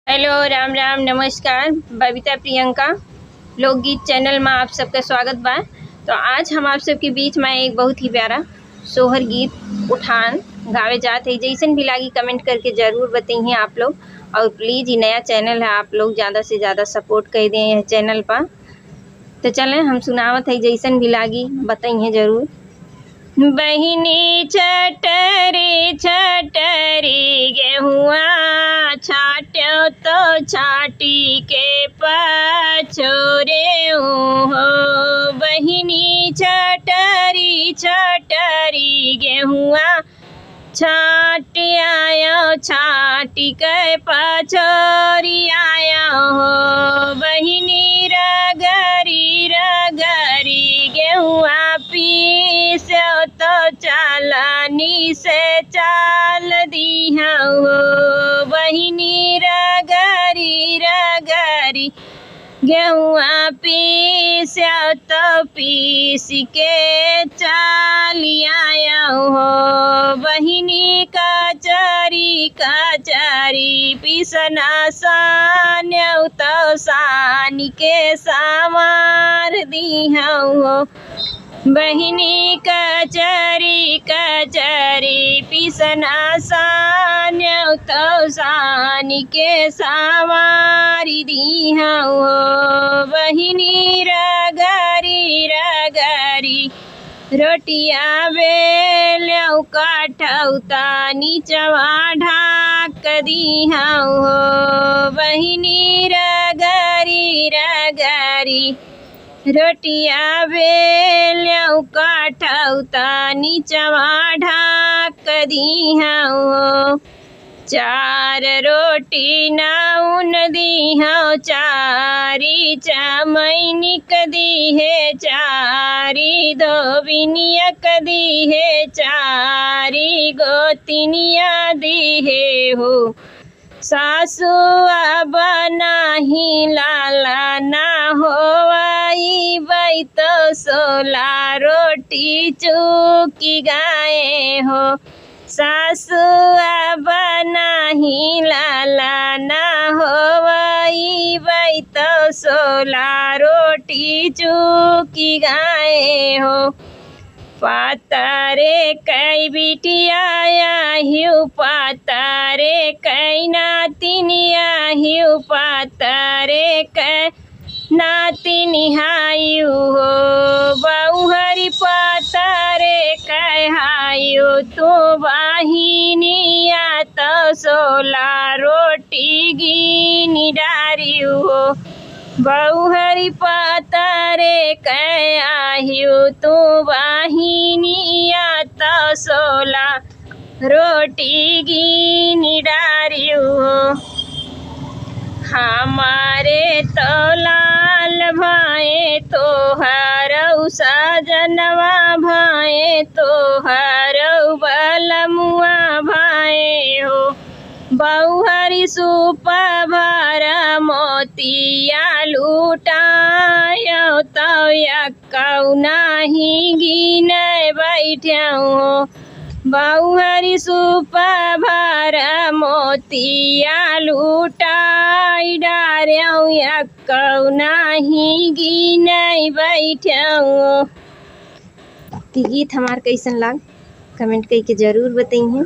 Hello, Ram Ram, नमस्कार। बबीता प्रियंका लोकगीत channel में आप सबका स्वागत बा। तो आज हम आप सबके बीच में एक बहुत ही प्यारा सोहर गीत उठान गावे जात है। जैसन भी लागी कमेंट करके ज़रूर बताइए आप लोग। और प्लीज़ ये नया चैनल है, आप लोग ज़्यादा से ज़्यादा सपोर्ट कर दें यह चैनल पर। तो चलें हम सुनावत है, जैसन भी लागी बताइए ज़रूर। बहिनी छटरी छटरी गेहुआ छाट्यो तो छाटी के पछोरे हो। बहिनी छटरी छटरी गेहुआ छाट आयो छाटी के पछोरी आयो हो। बहिनी रगरी रगरी गेहुआ पीसो तो चालनी से चाल दिया हो। बहिनी रगरी रगरी गेहुआ पीसो तो पीस के चाल आया हो। बहिनी कचरी कचरी पीसना सान तो सान के सामार दिया हो। बहिनी कचरी कचरी पीसना सान तो सान के सामारी दिया हो। बहिनी रगरी रगरी रोटिया बेलौ काटौता नीचवा ढाक दिया हो। बहिनी रगरी रगरी रोटिया बेलौ काटौता नीचवा ढाक दिया हो। चार रोटी नाउन दिहौ चारी चमैनिक दिहे चारी धोबिनिया दिहे चारी गोतिनिया दिहे हो। सासुआ बनाही लाला ना होवाई बाई तो सोला रोटी चूकी गाए हो। सासुआ बनाही लाला ना होवाई बाई तो सोला रोटी चूकी गाए हो। पातारे कई बिटिया हिउ पातारे कई नातिनिया हिउ पातारे कई नातिनिहायु हो। बहुहरी पातारे कई हायु तू बाहिनिया तो सोला रोटी गिनी डारियु हो। बहुहरी पातारे कई आहियु तू बाहिनिया तो सोला रोटी गिनी डारियु हो। हमारे तो लाल भाए तो हरऊ सजनवा भाए तो हरऊ बलमुआ भाए हो। बहुहरी सूप भर मोतिया लूटायो तो यकौ नाही गिने बैठ्यौ हो। बहुहरी सूप भर मोतिया लूटाई डार्यौ यकौ नाही गिने बैठ्यौ हो। गीत हमार कैसन लाग कमेंट करके ज़रूर बताइए।